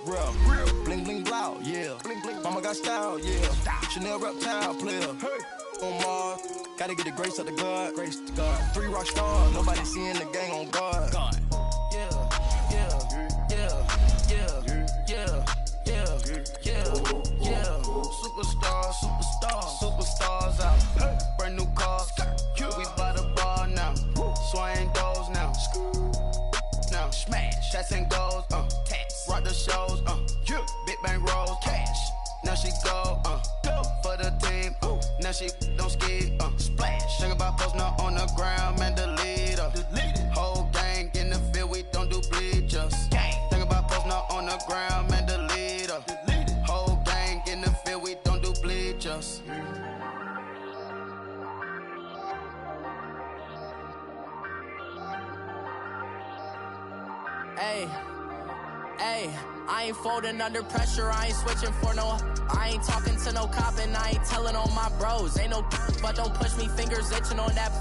real. Bling bling blow, yeah. Bling bling. Mama got style, yeah. Chanel reptile player. Hey. On Mars, gotta get the grace of the God. Grace to God. 3 rock stars, nobody seeing the gang on guard. God. Yeah, yeah, yeah, yeah, yeah, yeah, yeah. Superstars out. Hey. Brand new cars. We by the bar now. Swaying doors now. Now smash. Shots and goals. Tax. Rock the shows. Big bang rolls. Cash. Now she go. For the team. Now she don't ski. Splash. Think about posting up on the ground, man. Delete her. Whole gang in the field. We don't do bleachers. Think about posting up on the ground, man. Delete her. Whole gang in the field. We don't do bleachers. Hey, I ain't folding under pressure, I ain't switching for no. I ain't talking to no cop and I ain't telling on my bros. Ain't no but don't push me, fingers itching on that.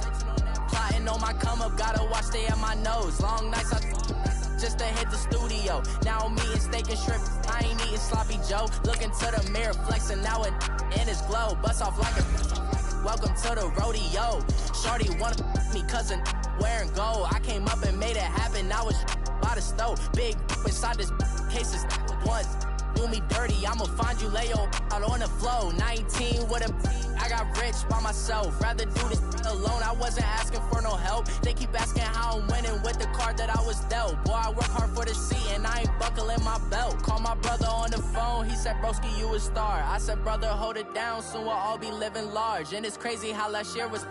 Plotting on my come up, gotta watch stay at my nose. Long nights just to hit the studio. Now I'm eating steak and shrimp, I ain't eating sloppy Joe. Looking to the mirror, flexing now and in his glow. Bust off like a welcome to the rodeo. Shorty wanna me cousin wearing gold. I came up and made it happen, I was by the stove. Big inside this cases once do me dirty, I'ma find you lay your out on the floor. 19 with a I got rich by myself, rather do this alone. I wasn't asking for no help, they keep asking how I'm winning with the card that I was dealt. Boy, I work hard for the seat and I ain't buckling my belt. Call my brother on the phone, he said broski you a star. I said brother hold it down, soon we'll all be living large. And it's crazy how last year was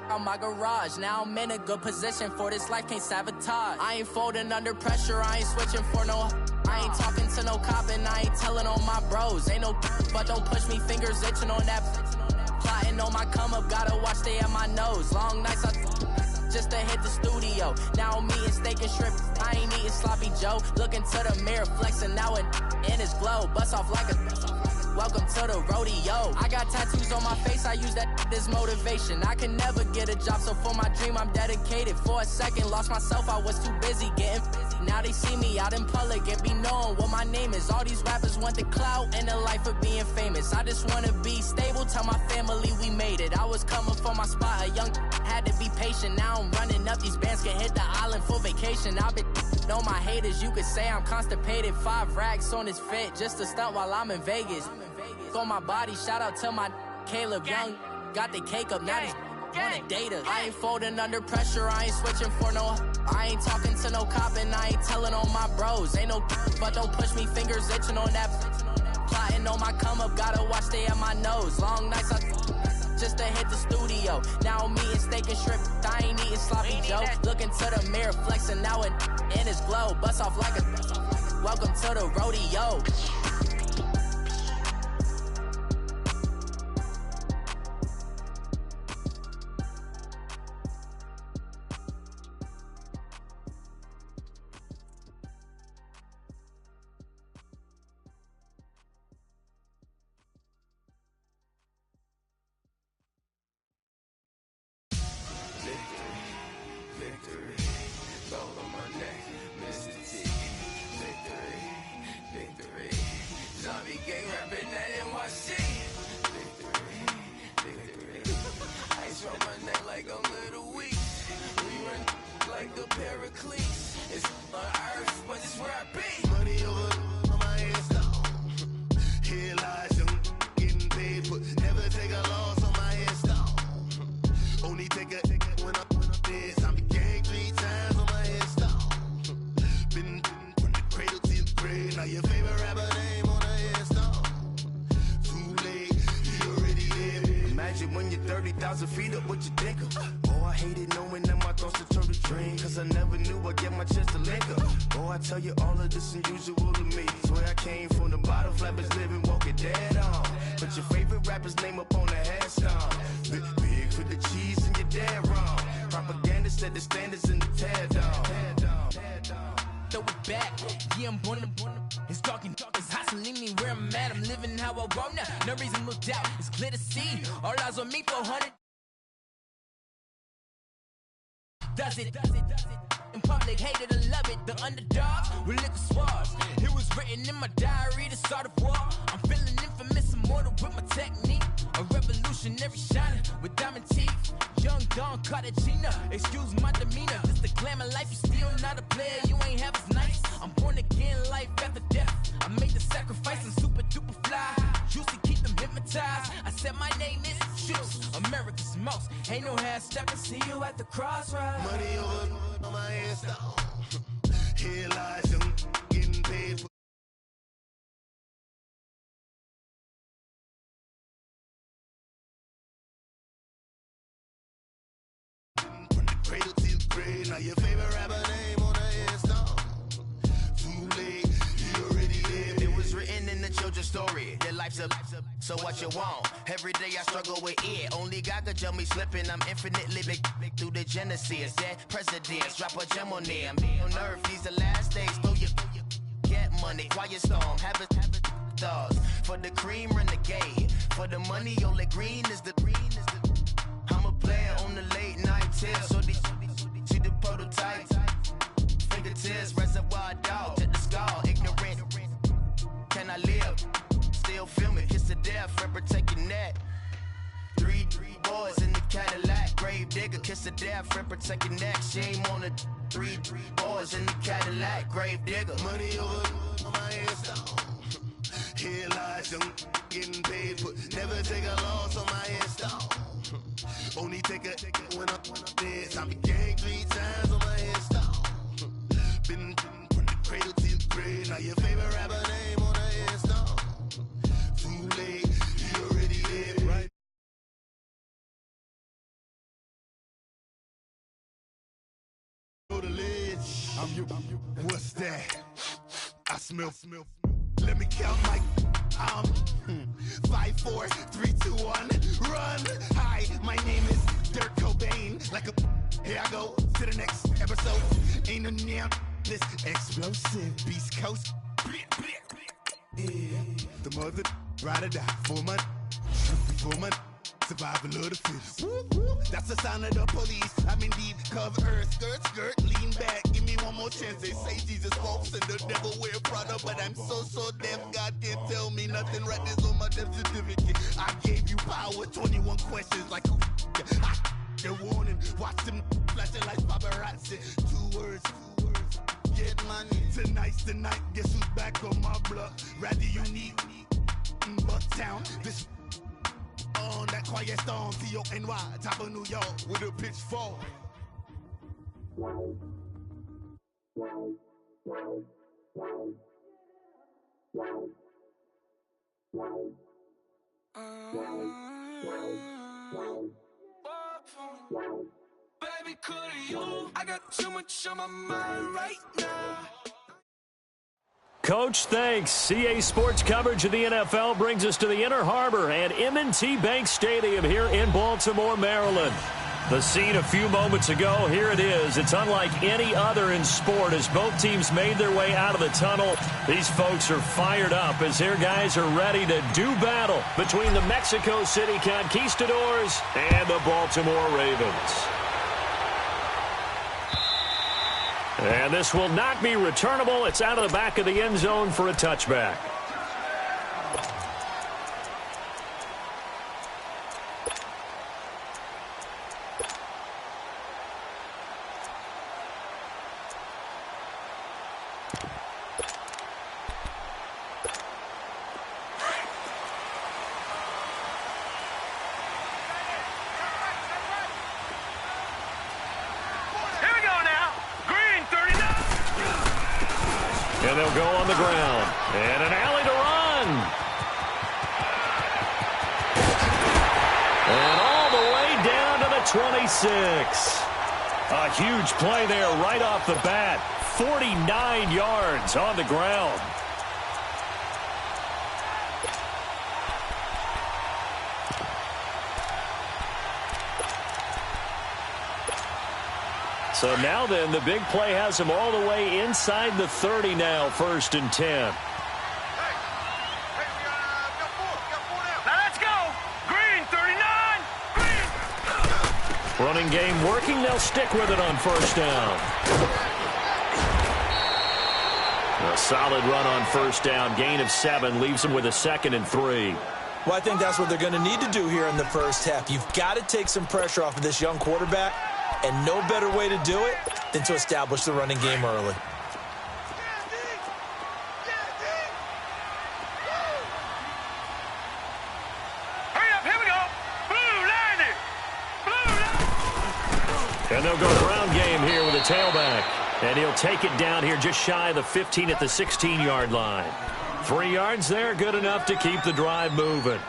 on my garage. Now I'm in a good position for this life, can't sabotage. I ain't folding under pressure, I ain't switching for no. I ain't talking to no cop and I ain't telling on my bros. Ain't no but don't push me, fingers itching on that. Plotting on my come up, gotta watch stay at my nose. Long nights just to hit the studio. Now I'm eating steak and shrimp, I ain't eating sloppy Joe. Looking to the mirror, flexing now and in his glow. Bust off like a welcome to the rodeo. I got tattoos on my face, I use that as motivation. I can never get a job, so for my dream I'm dedicated. For a second, lost myself, I was too busy getting busy. Now they see me out in public and be knowing what my name is. All these rappers want the clout and the life of being famous. I just wanna be stable, tell my family we made it. I was coming for my spot, a young had to be patient. Now I'm running up, these bands can hit the island for vacation. I've been know my haters, you could say I'm constipated. 5 racks on his fit, just to stunt while I'm in Vegas. On my body, shout out to my Caleb Young. Got the cake up, now he's on a data. I ain't folding under pressure, I ain't switching for no. I ain't talking to no cop and I ain't telling on my bros. Ain't no but don't push me, fingers itching on that. Plotting on my come up, gotta watch stay at my nose. Long nights just to hit the studio. Now I'm eating steak and shrimp, I ain't eating sloppy Joe. Looking to the mirror, flexing now and in his glow. Bust off like a welcome to the rodeo. When you're 30,000 feet up, what you think of? Oh, I hated knowing that my thoughts would turn to dream. Cause I never knew I'd get my chance to link up. Oh, I tell you all of this unusual to me. Swear I came from the bottom, flappers living, walking dead on. But your favorite rapper's name up on the headstone. Big for the cheese and you're dead wrong. Propaganda set the standards in the tear down. Throw it back, yeah, I'm born to it's dark, it's hustling me where I'm at. I'm living how I want now. No reason to doubt, it's clear to see. All eyes on me, 400. Does it? public, hated or love it. The underdogs with liquor swabs. It was written in my diary to start a war. I'm feeling infamous, immortal with my technique. A revolutionary shining with diamond teeth. Young Don Cartagena, excuse my demeanor. This the glamour life, you still not a player, you ain't half as nice. I'm born again, life after death. I made the sacrifice, I'm super duper fly. Used to keep them hypnotized. I said my name is Juice, America's most. Ain't no half stepping, see you at the crossroads. Money over on my ass down. Here lies young, getting paid for. From the cradle to the grave, now your favorite rapper name on the headstone. Too late, you already lived. It was written in the children's story. Their life's a so what you want. Every day I struggle with it. Only God could tell me slipping. I'm infinitely big through the genesis. Dead presidents, drop a gem on them. On earth, these the last days. Throw your get money. Quiet storm, have it dogs. For the cream, renegade. For the money, only green is the I'm a player on the late night tips. So these see the prototype. Fingertips, reservoir dog. To the skull, ignorant. Can I live? Still feel me. Kiss to death, forever take your neck. Three boys in the Cadillac. Grave digger, kiss to death, forever take your neck. Shame on the three boys in the Cadillac. Grave digger. Money over on my headstone. Here lies young, getting paid for. Never take a loss on my headstone. Only take a when I'm dead. I'm gang 3 times on my headstone. Been from the cradle to the grave. Now your favorite rapper name on the headstone. Too late, you already lived, right? Go to ledge. I'm you. What's that? I smell. Let me count my 5, 4, 3, 2, 1, run. Hi, my name is Dirk Cobain. Like a here I go to the next episode. Ain't no damn this explosive Beast Coast. Yeah. The mother ride or die for my survival of the fittest. That's the sound of the police. I'm indeed cover earth, skirt, lean back. Give me one more chance. They say Jesus walks and the devil wear Prada, but I'm so deaf. God can't tell me nothing. Right this on my death certificate. I gave you power. 21 questions like who? They're warning. Watch them flashing like paparazzi. 2 words. Get money. Tonight's the night. Guess who's back on my block? Rather unique. Bucktown. This. On that quiet storm, T-O-N-Y, top of New York, with a pitchfork. Baby, could you? I got too much on my mind right now. Coach, thanks. CA Sports coverage of the NFL brings us to the Inner Harbor and M&T Bank Stadium here in Baltimore, Maryland. The scene a few moments ago, here it is. It's unlike any other in sport as both teams made their way out of the tunnel. These folks are fired up as their guys are ready to do battle between the Mexico City Conquistadors and the Baltimore Ravens. And this will not be returnable. It's out of the back of the end zone for a touchback. And they'll go on the ground. And an alley to run. And all the way down to the 26. A huge play there right off the bat. 49 yards on the ground. So now then, the big play has him all the way inside the 30 now, 1st and 10. Now let's go. Green, 39. Green. Running game working. They'll stick with it on 1st down. A solid run on first down. Gain of 7 leaves them with a 2nd and 3. Well, I think that's what they're going to need to do here in the first half. You've got to take some pressure off of this young quarterback, and no better way to do it than to establish the running game early. And they'll go ground game here with a tailback. And he'll take it down here just shy of the 15 at the 16-yard line. 3 yards there, good enough to keep the drive moving.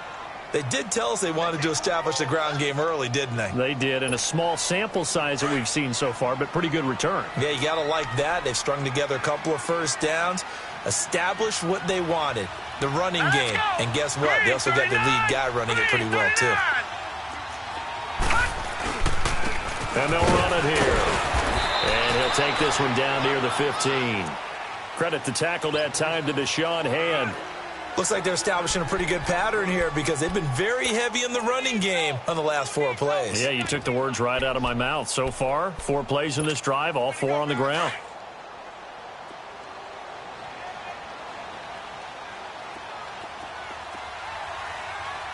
They did tell us they wanted to establish the ground game early, didn't they? They did, and a small sample size that we've seen so far, but pretty good return. Yeah, you got to like that. They've strung together a couple of first downs, established what they wanted, the running game. And guess what? They also got the lead guy running it pretty well, too. And they'll run it here. And he'll take this one down near the 15. Credit the tackle that time to Deshaun Hand. Looks like they're establishing a pretty good pattern here because they've been very heavy in the running game on the last 4 plays. Yeah, you took the words right out of my mouth. So far, 4 plays in this drive, all 4 on the ground.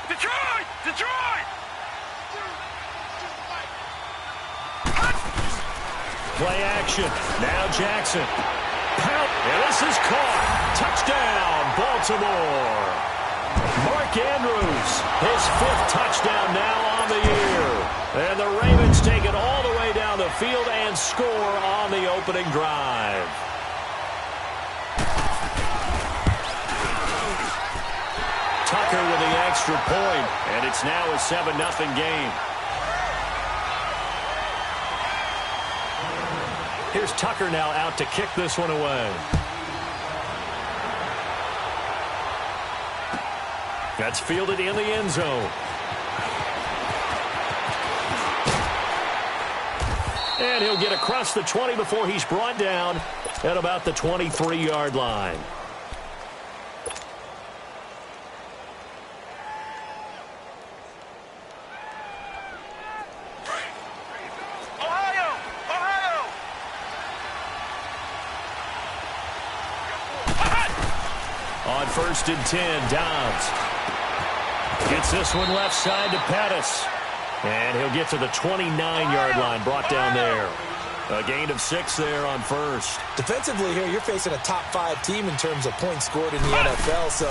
Detroit! Detroit! Play action. Now Jackson. Pout. And this is caught. Touchdown, Baltimore. Mark Andrews, his 5th touchdown now on the year. And the Ravens take it all the way down the field and score on the opening drive. Tucker with the extra point, and it's now a 7-0 game. Here's Tucker now out to kick this one away. That's fielded in the end zone. And he'll get across the 20 before he's brought down at about the 23-yard line. On 1st and 10, Dobbs gets this one left side to Pettis. And he'll get to the 29-yard line, brought down there. A gain of 6 there on 1st. Defensively here, you're facing a top 5 team in terms of points scored in the NFL. So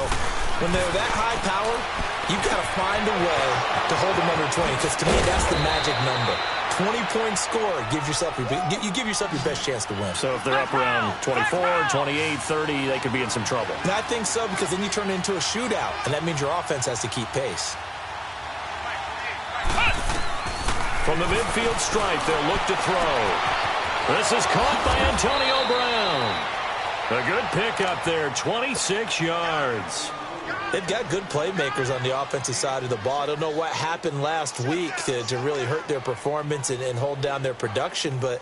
when they're that high powered, you've got to find a way to hold them under 20. Because to me, that's the magic number. 20 points scored, you give yourself your best chance to win. So if they're up around 24, 28, 30, they could be in some trouble. And I think so, because then you turn it into a shootout, and that means your offense has to keep pace. From the midfield stripe, they'll look to throw. This is caught by Antonio Brown. A good pickup there, 26 yards. They've got good playmakers on the offensive side of the ball. I don't know what happened last week to really hurt their performance and hold down their production, but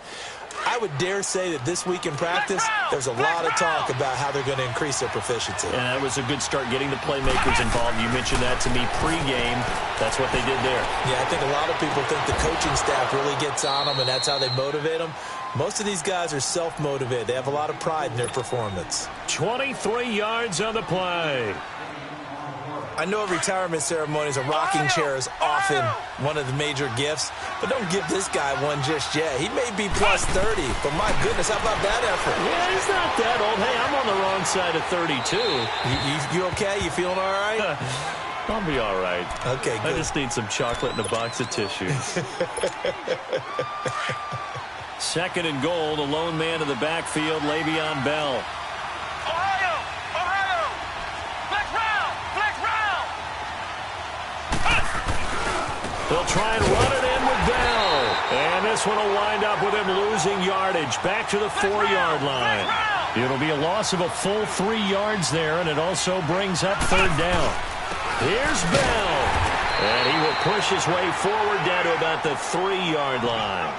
I would dare say that this week in practice, there's a lot of talk about how they're going to increase their proficiency. And that was a good start getting the playmakers involved. You mentioned that to me pregame. That's what they did there. Yeah, I think a lot of people think the coaching staff really gets on them, and that's how they motivate them. Most of these guys are self-motivated. They have a lot of pride in their performance. 23 yards on the play. I know retirement ceremonies, a rocking chair is often one of the major gifts, but don't give this guy one just yet. He may be plus 30, but my goodness, how about that effort? Yeah, he's not that old. Hey, I'm on the wrong side of 32. You okay? You feeling all right? I'll be all right. Okay, good. I just need some chocolate and a box of tissues. 2nd and goal, the lone man in the backfield, Le'Veon Bell. They'll try and run it in with Bell. And this one will wind up with him losing yardage back to the 4-yard line. It'll be a loss of a full 3 yards there, and it also brings up 3rd down. Here's Bell. And he will push his way forward down to about the 3-yard line.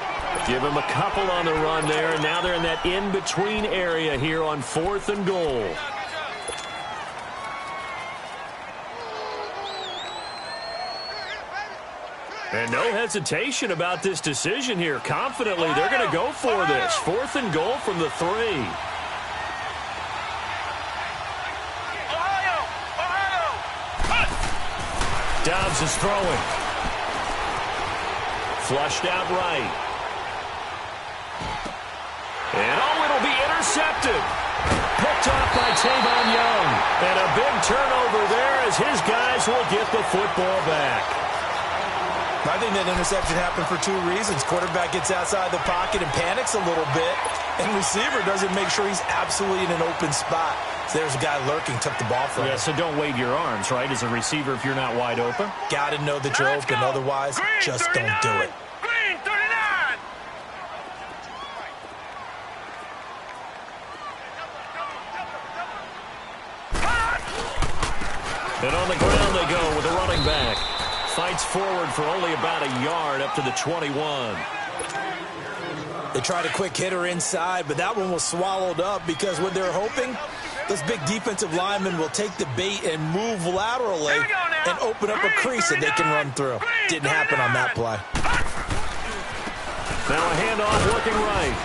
Give him a couple on the run there, and now they're in that in-between area here on 4th and goal. And no hesitation about this decision here. Confidently, they're going to go for this. 4th and goal from the 3. Dobbs is throwing. Flushed out right. And it'll be intercepted. Picked off by Tavon Young. And a big turnover there as his guys will get the football back. I think that interception happened for two reasons. Quarterback gets outside the pocket and panics a little bit, and receiver doesn't make sure he's absolutely in an open spot. So there's a guy lurking, took the ball from him. Yeah, so don't wave your arms, right, as a receiver if you're not wide open. Got to know that you're open. Otherwise, just don't do it. Green 39. And on the ground they go with a running back. Fights forward for only about a yard up to the 21. They tried a quick hitter inside, but that one was swallowed up because what they're hoping, those big defensive linemen will take the bait and move laterally and open up a crease that they can run through. Didn't happen on that play. Now a handoff looking right.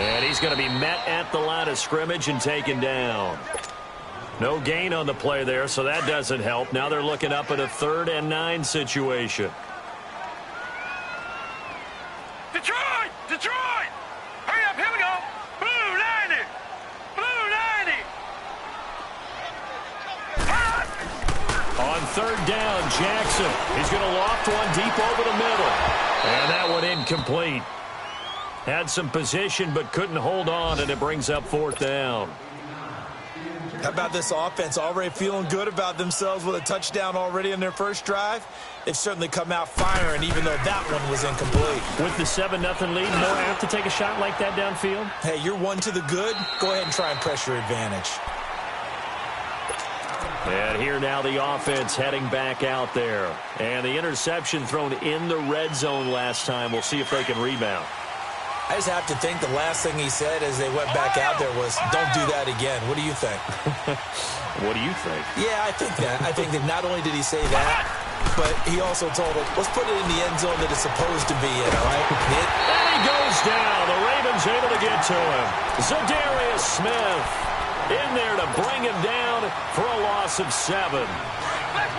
And he's going to be met at the line of scrimmage and taken down. No gain on the play there, so that doesn't help. Now they're looking up at a 3rd and 9 situation. Detroit! Detroit! Hurry up, here we go! Blue 90! Blue 90! On 3rd down, Jackson. He's going to loft one deep over the middle. And that one incomplete. Had some position but couldn't hold on, and it brings up 4th down. How about this offense? Already feeling good about themselves with a touchdown already in their first drive. They've certainly come out firing, even though that one was incomplete. With the 7-0 lead, more apt to take a shot like that downfield? Hey, you're one to the good. Go ahead and try and press your advantage. And here now the offense heading back out there. And the interception thrown in the red zone last time. We'll see if they can rebound. I just have to think the last thing he said as they went back out there was, don't do that again. What do you think? What do you think? Yeah, I think that. I think that not only did he say that, but he also told him, let's put it in the end zone that it's supposed to be in, all right? And he goes down. The Ravens able to get to him. Zadarius Smith in there to bring him down for a loss of 7.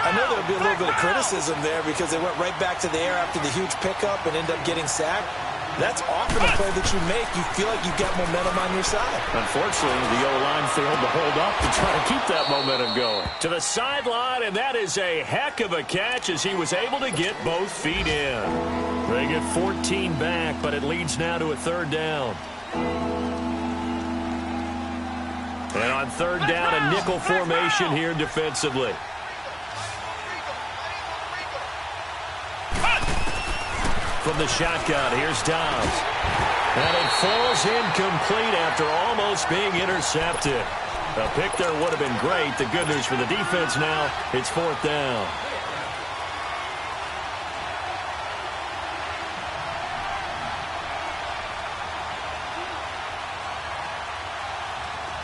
I know there'll be a little bit of criticism there because they went right back to the air after the huge pickup and end up getting sacked. That's often a play that you make. You feel like you've got momentum on your side. Unfortunately, the O-line failed to hold up to try to keep that momentum going. To the sideline, and that is a heck of a catch as he was able to get both feet in. They get 14 back, but it leads now to a 3rd down. And on 3rd down, a nickel formation here defensively. From the shotgun, here's Dobbs. And it falls incomplete after almost being intercepted. A pick there would have been great. The good news for the defense now, it's 4th down.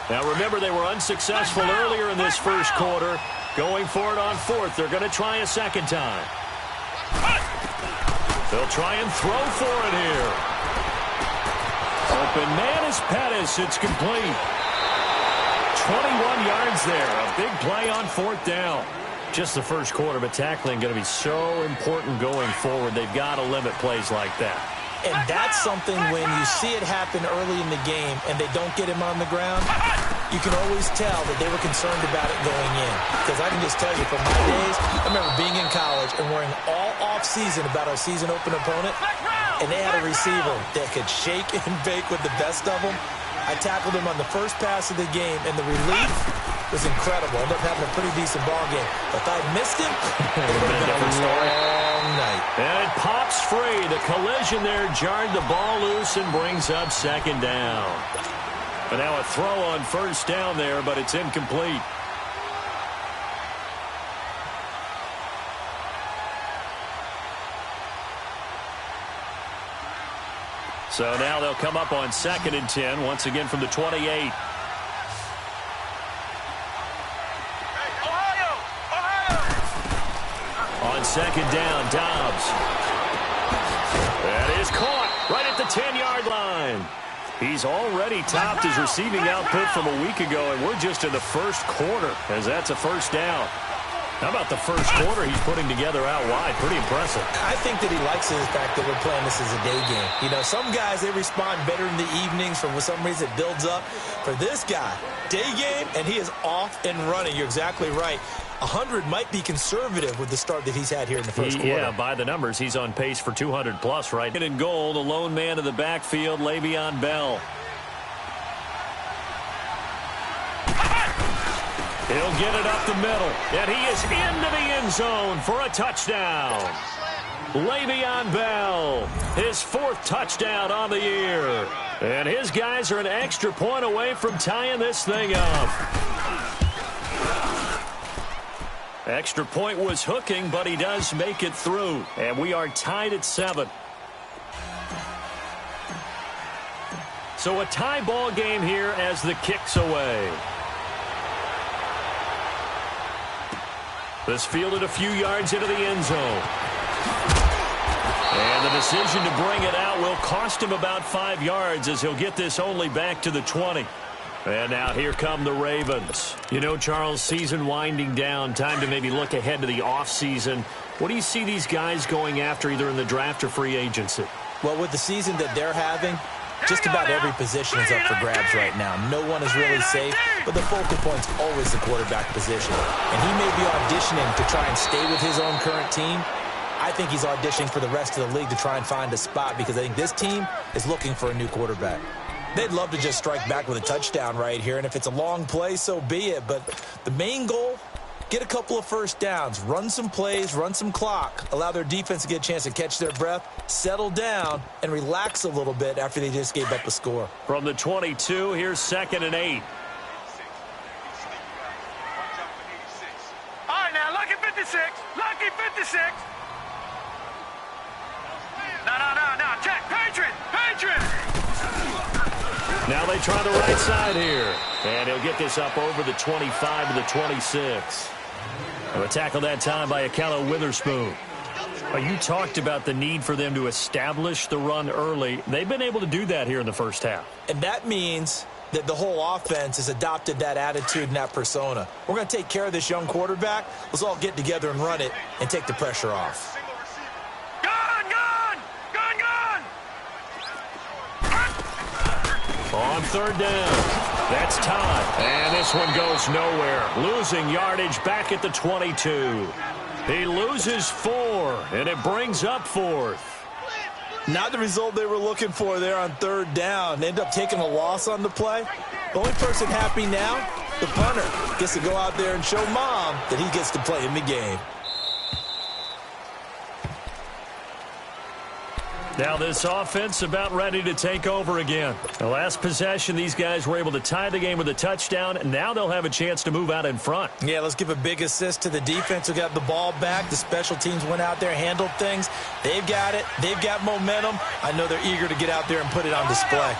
Now remember, they were unsuccessful earlier in this first quarter. Going for it on 4th. They're going to try a second time. They'll try and throw for it here. Open man is Pettis. It's complete. 21 yards there. A big play on 4th down. Just the first quarter, but tackling going to be so important going forward. They've got to limit plays like that. And that's something when you see it happen early in the game and they don't get him on the ground, you can always tell that they were concerned about it going in. Because I can just tell you from my days, I remember being in college and worrying all off-season about our season open opponent, and they had a receiver that could shake and bake with the best of them. I tackled him on the first pass of the game, and the relief was incredible. Ended up having a pretty decent ball game. But if I'd missed him, it would have been a long night. And it pops free. The collision there jarred the ball loose and brings up 2nd down. But now a throw on 1st down there, but it's incomplete. So now they'll come up on 2nd and 10, once again from the 28. On 2nd down, Dobbs. That is caught right at the 10-yard line. He's already topped his receiving output from a week ago, and we're just in the first quarter as that's a 1st down. How about the first quarter he's putting together out wide? Pretty impressive. I think that he likes the fact that we're playing this as a day game. You know, some guys, they respond better in the evenings. For some reason, it builds up. For this guy, day game, and he is off and running. You're exactly right. 100 might be conservative with the start that he's had here in the first quarter. Yeah, by the numbers, he's on pace for 200-plus, right? In goal, the lone man in the backfield, Le'Veon Bell. He'll get it up the middle, and he is into the end zone for a touchdown. Le'Veon Bell, his 4th touchdown on the year. And his guys are an extra point away from tying this thing up. Extra point was hooking, but he does make it through. And we are tied at 7. So a tie ball game here as the kick's away. This fielded a few yards into the end zone. And the decision to bring it out will cost him about 5 yards as he'll get this only back to the 20. And now here come the Ravens. You know, Charles, season winding down, time to maybe look ahead to the offseason. What do you see these guys going after either in the draft or free agency? Well, with the season that they're having, just about every position is up for grabs right now. No one is really safe, but the focal point's always the quarterback position. And he may be auditioning to try and stay with his own current team. I think he's auditioning for the rest of the league to try and find a spot because I think this team is looking for a new quarterback. They'd love to just strike back with a touchdown right here, and if it's a long play, so be it. But the main goal, get a couple of first downs, run some plays, run some clock, allow their defense to get a chance to catch their breath, settle down, and relax a little bit after they just gave up a score. From the 22, here's 2nd and 8. All right, now, lucky 56. Lucky 56. No. Check. Patriot. Now they try the right side here. And he'll get this up over the 25 to the 26. And a tackle that time by Akello Witherspoon. You talked about the need for them to establish the run early. They've been able to do that here in the first half. And that means that the whole offense has adopted that attitude and that persona. We're going to take care of this young quarterback. Let's all get together and run it and take the pressure off. On 3rd down, that's Todd. And this one goes nowhere. Losing yardage back at the 22. He loses 4, and it brings up 4th. Not the result they were looking for there on 3rd down. They end up taking a loss on the play. The only person happy now, the punter, gets to go out there and show Mom that he gets to play in the game. Now this offense about ready to take over again. The last possession, these guys were able to tie the game with a touchdown, and now they'll have a chance to move out in front. Yeah, let's give a big assist to the defense who got the ball back. The special teams went out there, handled things. They've got it. They've got momentum. I know they're eager to get out there and put it on display.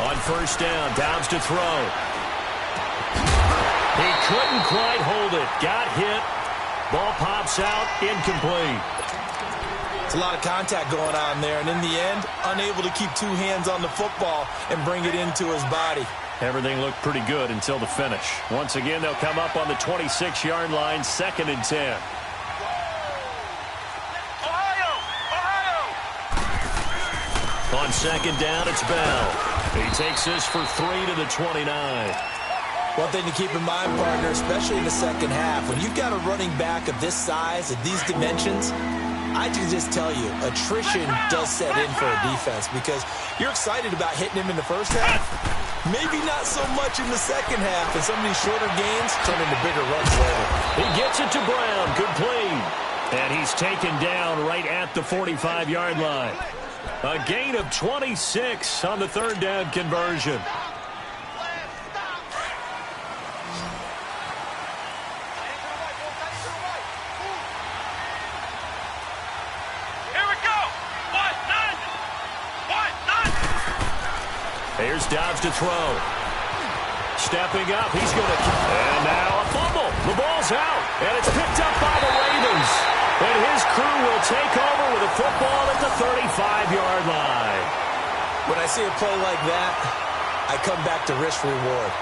On 1st down, Dobbs to throw. He couldn't quite hold it. Got hit. Ball pops out, incomplete. It's a lot of contact going on there, and in the end, unable to keep 2 hands on the football and bring it into his body. Everything looked pretty good until the finish. Once again, they'll come up on the 26-yard line, 2nd and 10. Ohio! On 2nd down, it's Bell. He takes this for 3 to the 29. One thing to keep in mind, partner, especially in the second half, when you've got a running back of this size, of these dimensions, I can just tell you, attrition does set in for a defense because you're excited about hitting him in the first half. Maybe not so much in the second half, and some of these shorter gains turn into bigger runs later. He gets it to Brown. Good play. And he's taken down right at the 45-yard line. A gain of 26 on the 3rd down conversion. Here's Dobbs to throw. Stepping up, he's going to... And now a fumble. The ball's out, and it's picked up by the Ravens. And his crew will take over with a football at the 35-yard line. When I see a play like that, I come back to risk reward.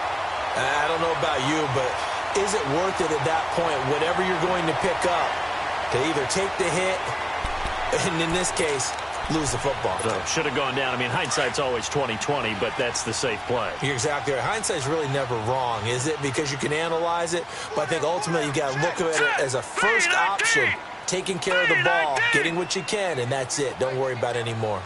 I don't know about you, but is it worth it at that point, whatever you're going to pick up, to either take the hit, and in this case, lose the football? So should have gone down. I mean, hindsight's always 20/20, but that's the safe play. You're exactly right. Hindsight's really never wrong, is it? Because you can analyze it, but I think ultimately you got to look at it as a first option, taking care of the ball, getting what you can, and that's it. Don't worry about it anymore.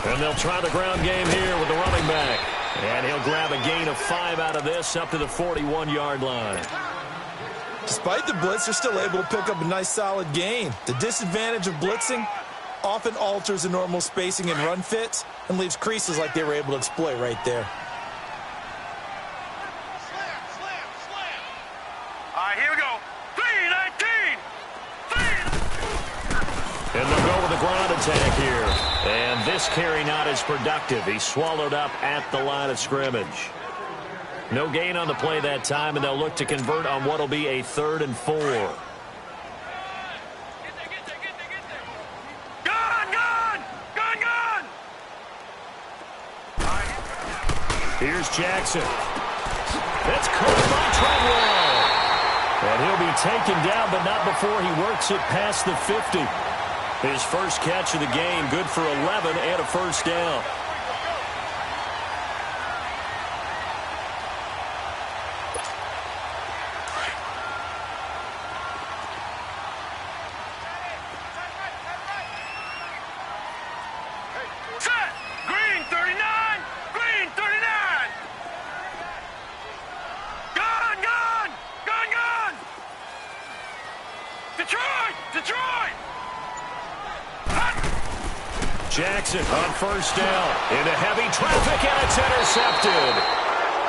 And they'll try the ground game here with the running back. And he'll grab a gain of 5 out of this up to the 41-yard line. Despite the blitz, they're still able to pick up a nice solid gain. The disadvantage of blitzing often alters the normal spacing and run fits and leaves creases like they were able to exploit right there. All right, here we go. 3-19. And they'll go with a ground attack here. And this carry not as productive. He's swallowed up at the line of scrimmage. No gain on the play that time, and they'll look to convert on what will be a 3rd and 4. Here's Jackson. That's caught by Treadwell. And he'll be taken down, but not before he works it past the 50. His first catch of the game, good for 11 and a first down. Set. Green 39. Green 39. Gun. Detroit. Jackson on first down into heavy traffic, and it's intercepted.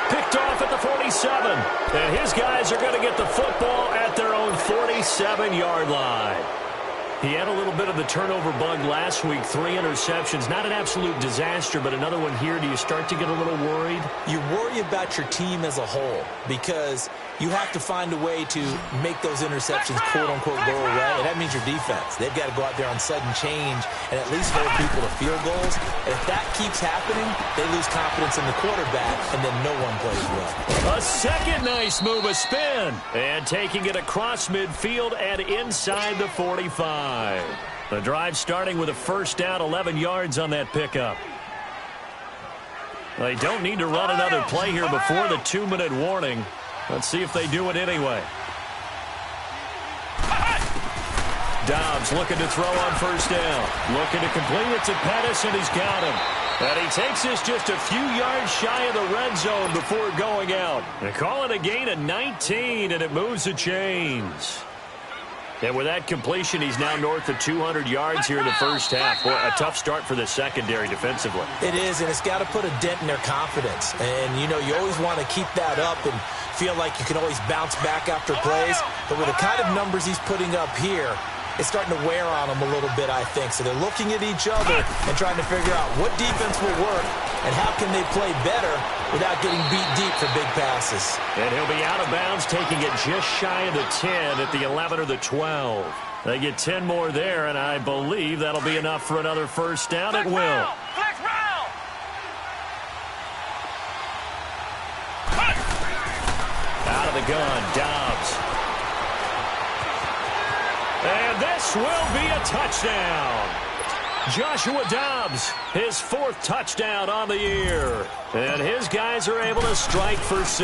Picked off at the 47. And his guys are going to get the football at their own 47-yard line. He had a little bit of the turnover bug last week, 3 interceptions. Not an absolute disaster, but another one here. Do you start to get a little worried? You worry about your team as a whole because you have to find a way to make those interceptions, quote-unquote, go away, and that means your defense. They've got to go out there on sudden change and at least hold people to field goals. And if that keeps happening, they lose confidence in the quarterback, and then no one plays well. A second nice move, a spin, and taking it across midfield and inside the 45. The drive starting with a first down, 11 yards on that pickup. They don't need to run another play here before the 2-minute warning. Let's see if they do it anyway. Dobbs looking to throw on first down. Looking to complete it to Pettis, and he's got him. And he takes this just a few yards shy of the red zone before going out. They call it a gain of 19, and it moves the chains. And with that completion, he's now north of 200 yards here in the first half. Boy, a tough start for the secondary defensively. It is, and it's got to put a dent in their confidence. And, you know, you always want to keep that up and feel like you can always bounce back after plays. But with the kind of numbers he's putting up here, it's starting to wear on them a little bit, I think. So they're looking at each other and trying to figure out what defense will work and how can they play better without getting beat deep for big passes. And he'll be out of bounds, taking it just shy of the 10 at the 11 or the 12. They get 10 more there, and I believe that'll be enough for another first down. It will. Out of the gun, Dobbs. And this will be a touchdown. Joshua Dobbs, his 4th touchdown on the year. And his guys are able to strike for 6.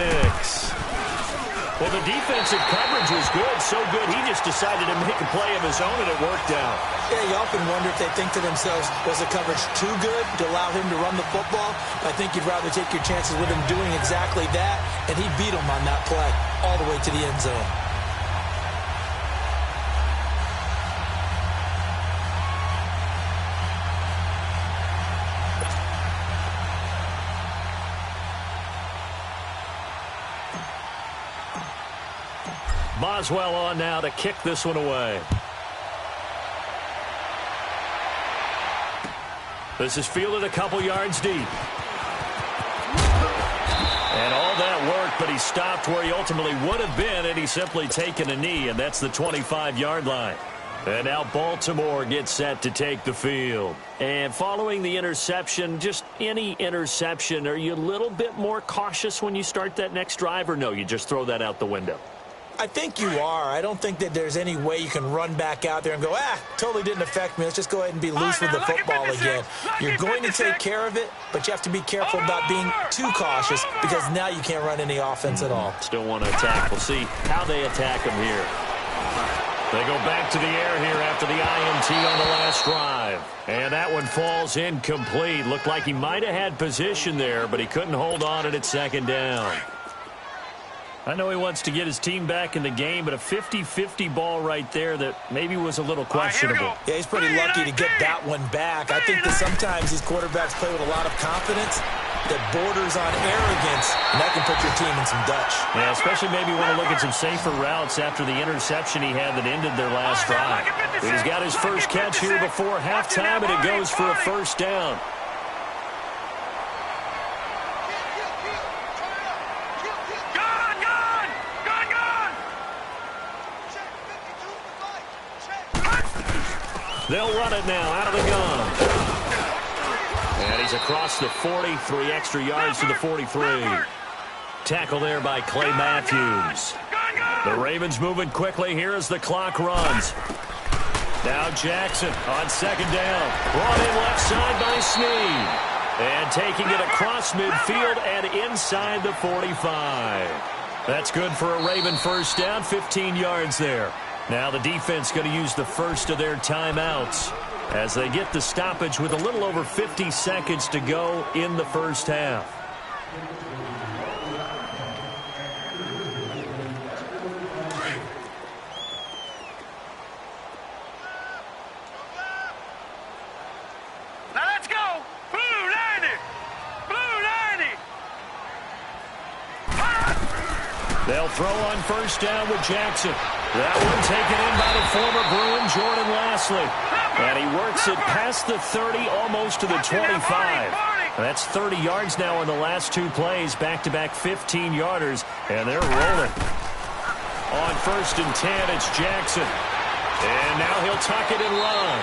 Well, the defensive coverage was good, so good he just decided to make a play of his own, and it worked out. Yeah, you often wonder if they think to themselves, was the coverage too good to allow him to run the football? I think you'd rather take your chances with him doing exactly that, and he beat him on that play all the way to the end zone. Boswell on now to kick this one away. This is fielded a couple yards deep. And all that worked, but he stopped where he ultimately would have been, and he's simply taken a knee, and that's the 25-yard line. And now Baltimore gets set to take the field. And following the interception, just any interception, are you a little bit more cautious when you start that next drive, or no, you just throw that out the window? I think you are. I don't think that there's any way you can run back out there and go, totally didn't affect me. Let's just go ahead and be loose with the football again. You're going to take care of it, but you have to be careful about being too cautious because now you can't run any offense at all. Still want to attack. We'll see how they attack them here. They go back to the air here after the INT on the last drive. And that one falls incomplete. Looked like he might have had position there, but he couldn't hold on at second down. I know he wants to get his team back in the game, but a 50-50 ball right there that maybe was a little questionable. Yeah, he's pretty lucky to get that one back. I think that sometimes these quarterbacks play with a lot of confidence that borders on arrogance, and that can put your team in some Dutch. Yeah, especially maybe want to look at some safer routes after the interception he had that ended their last drive. But he's got his first catch here before halftime, and it goes for a first down. They'll run it now out of the gun. And he's across the 40, 3 extra yards to the 43. Tackle there by Clay Matthews. The Ravens moving quickly here as the clock runs. Now Jackson on second down. Brought in left side by Snead. And taking it across midfield and inside the 45. That's good for a Raven first down, 15 yards there. Now the defense going to use the first of their timeouts as they get the stoppage with a little over 50 seconds to go in the first half. Now let's go. Blue 90. Blue 90. They'll throw on first down with Jackson. That one taken in by the former Bruin, Jordan Lashley. And he works it past the 30, almost to the 25. That's 30 yards now in the last 2 plays, back-to-back 15-yarders, and they're rolling. On first and 10, it's Jackson. And now he'll tuck it and run.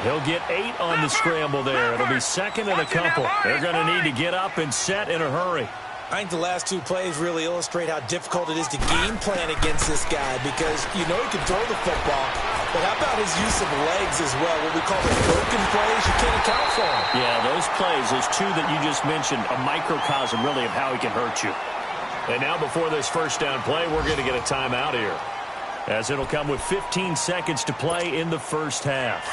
He'll get 8 on the scramble there. It'll be second and a couple. They're going to need to get up and set in a hurry. I think the last 2 plays really illustrate how difficult it is to game plan against this guy because you know he can throw the football, but how about his use of legs as well? What we call the broken plays, you can't account for them. Yeah, those plays, those 2 that you just mentioned, a microcosm really of how he can hurt you. And now before this first down play, we're going to get a timeout here, as it'll come with 15 seconds to play in the first half.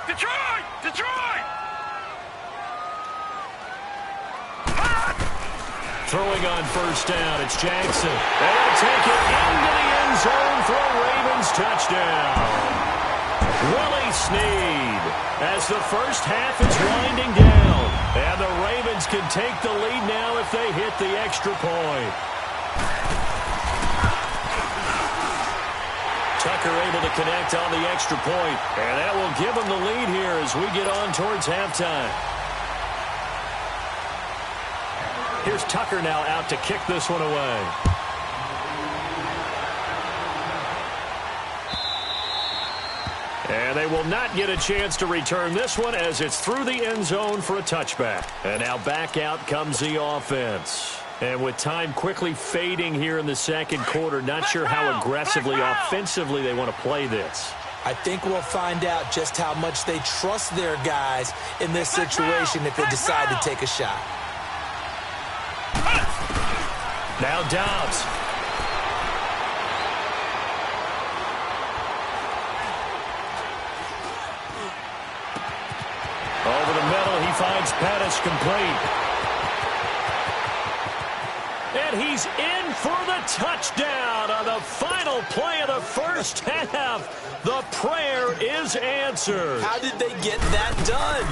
Detroit! Detroit! Throwing on first down, it's Jackson. They'll take it into the end zone for a Ravens touchdown. Willie Snead, as the first half is winding down. And the Ravens can take the lead now if they hit the extra point. Tucker able to connect on the extra point, and that will give them the lead here as we get on towards halftime. Here's Tucker now out to kick this one away. And they will not get a chance to return this one as it's through the end zone for a touchback. And now back out comes the offense. And with time quickly fading here in the second quarter, not sure how aggressively, offensively they want to play this. I think we'll find out just how much they trust their guys in this situation if they decide to take a shot. Now Dobbs. Over the middle, he finds Pettis complete. And he's in for the touchdown on the final play of the first half. The prayer is answered. How did they get that done?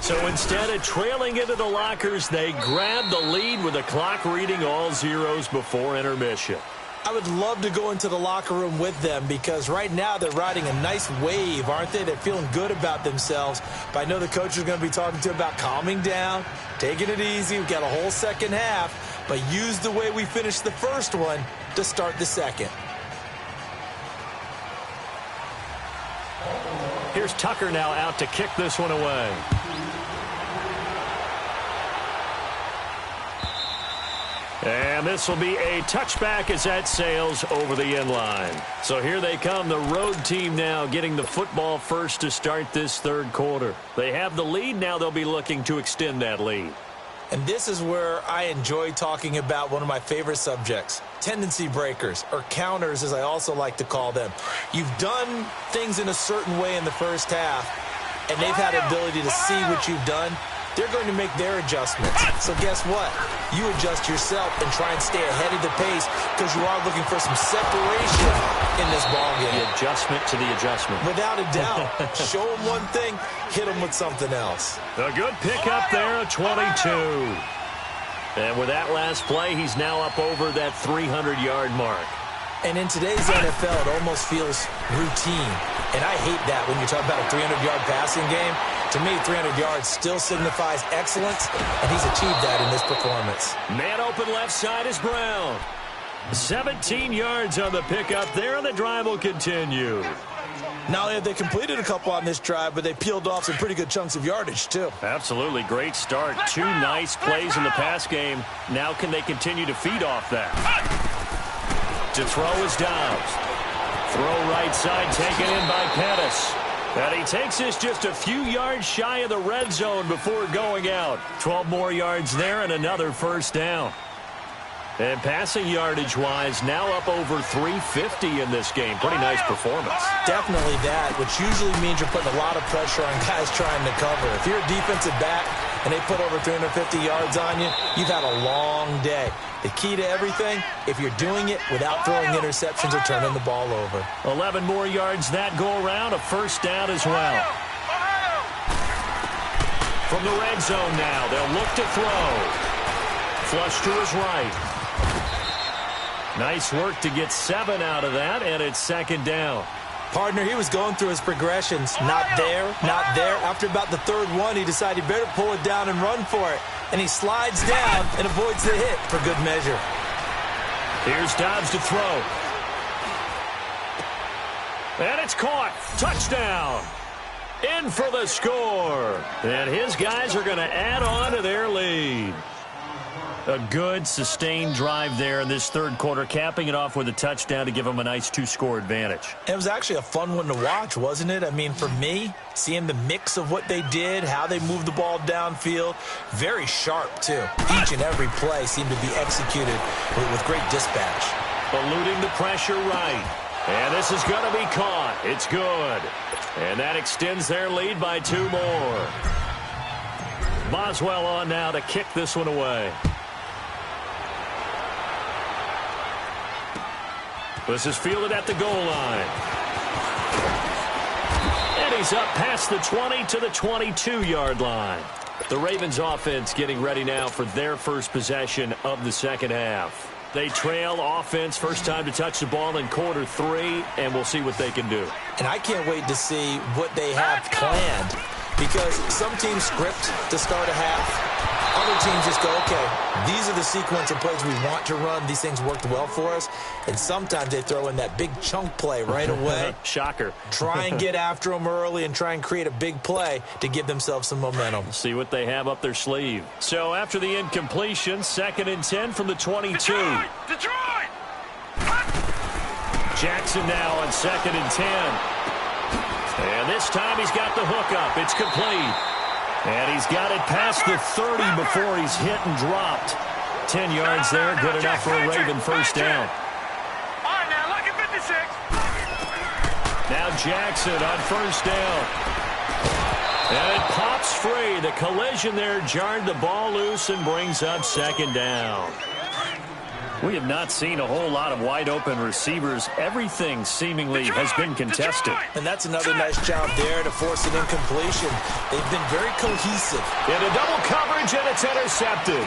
So instead of trailing into the lockers, they grab the lead with the clock reading all zeros before intermission. I would love to go into the locker room with them because right now they're riding a nice wave, aren't they? They're feeling good about themselves. But I know the coach is going to be talking to them about calming down, taking it easy. We've got a whole second half. but used the way we finished the first one to start the second. Here's Tucker now out to kick this one away. And this will be a touchback as that sails over the end line. So here they come, the road team now getting the football first to start this third quarter. They have the lead. Now they'll be looking to extend that lead. And this is where I enjoy talking about one of my favorite subjects, tendency breakers, or counters as I also like to call them. You've done things in a certain way in the first half, and they've had the ability to see what you've done. They're going to make their adjustments. So guess what? You adjust yourself and try and stay ahead of the pace because you are looking for some separation in this ballgame. The adjustment to the adjustment. Without a doubt. Show them one thing, hit them with something else. A good pickup there, a 22. And with that last play, he's now up over that 300-yard mark. And in today's NFL, it almost feels routine. And I hate that when you talk about a 300-yard passing game. To me, 300 yards still signifies excellence, and he's achieved that in this performance. Man open left side is Brown. 17 yards on the pickup there, and the drive will continue. Not only have they completed a couple on this drive, but they peeled off some pretty good chunks of yardage, too. Absolutely. Great start. 2 nice plays in the pass game. Now can they continue to feed off that? To throw is Dobbs. Throw right side taken in by Pettis. And he takes this just a few yards shy of the red zone before going out. 12 more yards there and another first down. And passing yardage-wise, now up over 350 in this game. Pretty nice performance. Definitely that, which usually means you're putting a lot of pressure on guys trying to cover. If you're a defensive back and they put over 350 yards on you, you've had a long day. The key to everything, if you're doing it without throwing interceptions or turning the ball over. 11 more yards that go around, a first down as well. From the red zone now, they'll look to throw. Flush to his right. Nice work to get 7 out of that, and it's second down. Partner, he was going through his progressions. Not there, not there. After about the third one, he decided he better pull it down and run for it. And he slides down and avoids the hit for good measure. Here's Dobbs to throw. And it's caught. Touchdown. In for the score. And his guys are going to add on to their lead. A good, sustained drive there in this third quarter, capping it off with a touchdown to give them a nice 2-score advantage. It was actually a fun one to watch, wasn't it? I mean, for me, seeing the mix of what they did, how they moved the ball downfield, very sharp, too. Each and every play seemed to be executed with great dispatch. Eluding the pressure right. And this is going to be caught. It's good. And that extends their lead by 2 more. Boswell on now to kick this one away. This is fielded at the goal line. And he's up past the 20 to the 22-yard line. The Ravens offense getting ready now for their first possession of the second half. They trail offense, first time to touch the ball in quarter 3, and we'll see what they can do. And I can't wait to see what they have planned, because some teams script to start a half. Other teams just go, okay, these are the sequence of plays we want to run. These things worked well for us. And sometimes they throw in that big chunk play right away. Shocker. Try and get after them early and try and create a big play to give themselves some momentum. See what they have up their sleeve. So after the incompletion, 2nd and 10 from the 22. Detroit! Jackson now on 2nd and 10. And this time he's got the hook up. It's complete. And he's got it past the 30 before he's hit and dropped. 10 yards there, good enough for a Raven first down. All right, now look at 56. Now Jackson on first down. And it pops free. The collision there jarred the ball loose and brings up second down. We have not seen a whole lot of wide-open receivers. Everything seemingly has been contested. And that's another nice job there to force an incompletion. They've been very cohesive. Into double coverage, and it's intercepted.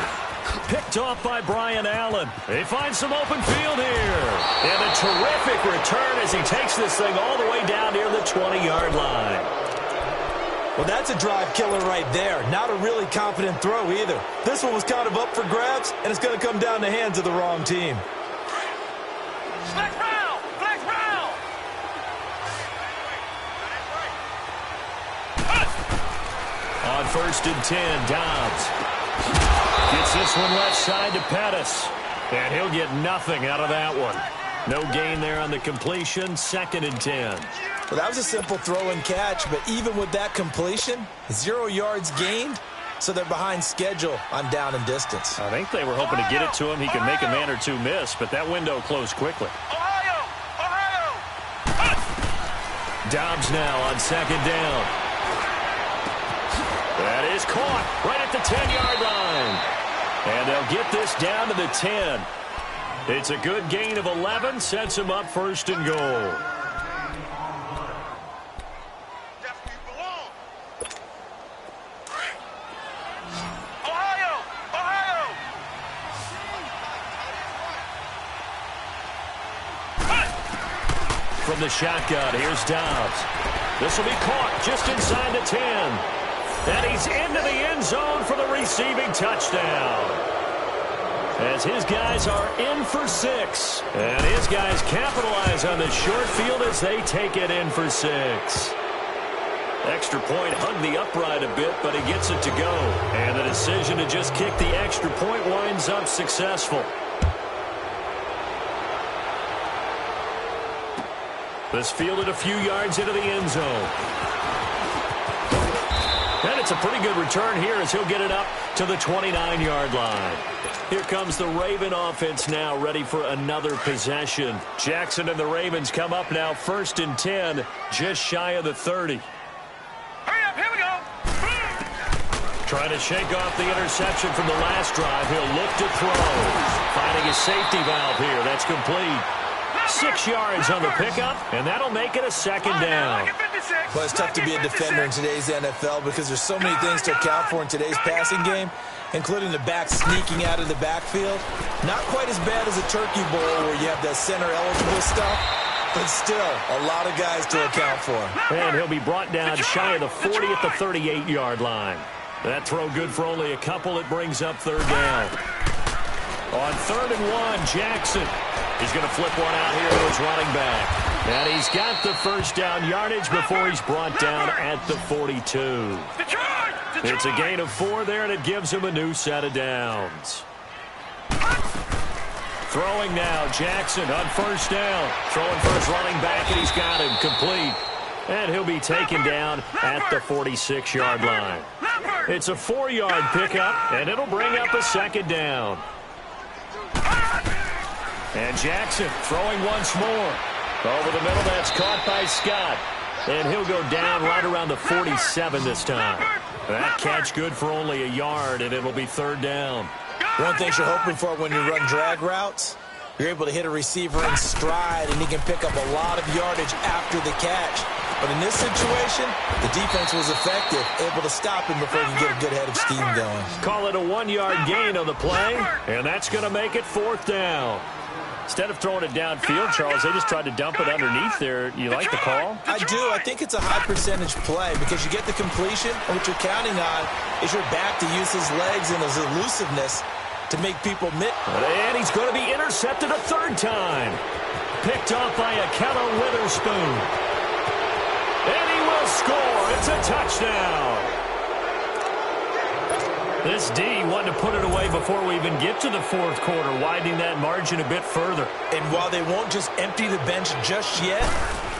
Picked off by Brian Allen. They find some open field here. And a terrific return as he takes this thing all the way down near the 20-yard line. Well, that's a drive killer right there. Not a really confident throw either. This one was kind of up for grabs, and it's going to come down the hands of the wrong team. Flex round! Flex round! On 1st and 10, Dobbs gets this one left side to Pettis. And he'll get nothing out of that one. No gain there on the completion, 2nd and 10. Well, that was a simple throw and catch, but even with that completion, 0 yards gained, so they're behind schedule on down and distance. I think they were hoping to get it to him. He could make a man or two miss, but that window closed quickly. Ohio! Ohio! Dobbs now on 2nd down. That is caught right at the 10-yard line. And they'll get this down to the 10. It's a good gain of 11, sets him up 1st and goal. Ohio! Ohio! From the shotgun, here's Dobbs. This will be caught just inside the 10. And he's into the end zone for the receiving touchdown. As his guys are in for 6. And his guys capitalize on the short field as they take it in for 6. Extra point hugged the upright a bit, but he gets it to go. And the decision to just kick the extra point winds up successful. This fielded a few yards into the end zone. And it's a pretty good return here as he'll get it up to the 29-yard line. Here comes the Raven offense now, ready for another possession. Jackson and the Ravens come up now 1st and 10, just shy of the 30. Hurry up, here we go! Trying to shake off the interception from the last drive. He'll look to throw. Finding a safety valve here. That's complete. 6 yards on the pickup, and that'll make it a 2nd down. Well, it's tough to be a defender in today's NFL because there's so many things to account for in today's passing game, including the back sneaking out of the backfield. Not quite as bad as a turkey bowl where you have the center-eligible stuff, but still a lot of guys to account for. And he'll be brought down shy of the 40 at the 38-yard line. That throw good for only a couple. It brings up 3rd down. On 3rd and 1, Jackson. He's going to flip one out here to his running back. And he's got the 1st down yardage before he's brought down at the 42. It's a gain of 4 there, and it gives him a new set of downs. Throwing now, Jackson on 1st down. Throwing for his running back, and he's got him complete. And he'll be taken down at the 46-yard line. It's a 4-yard pickup, and it'll bring up a 2nd down. And Jackson throwing once more. Over the middle, that's caught by Scott. And he'll go down right around the 47 this time. That catch good for only a yard, and it'll be 3rd down. One thing you're hoping for when you run drag routes, you're able to hit a receiver in stride, and he can pick up a lot of yardage after the catch. But in this situation, the defense was effective, able to stop him before he could get a good head of steam going. Call it a 1-yard gain on the play, and that's going to make it 4th down. Instead of throwing it downfield, Charles, they just tried to dump it underneath there. You like the call? I do. I think it's a high percentage play because you get the completion, and what you're counting on is your back to use his legs and his elusiveness to make people miss. And he's going to be intercepted a 3rd time. Picked off by Akello Witherspoon. And he will score. It's a touchdown. This D wanted to put it away before we even get to the 4th quarter, widening that margin a bit further. And while they won't just empty the bench just yet,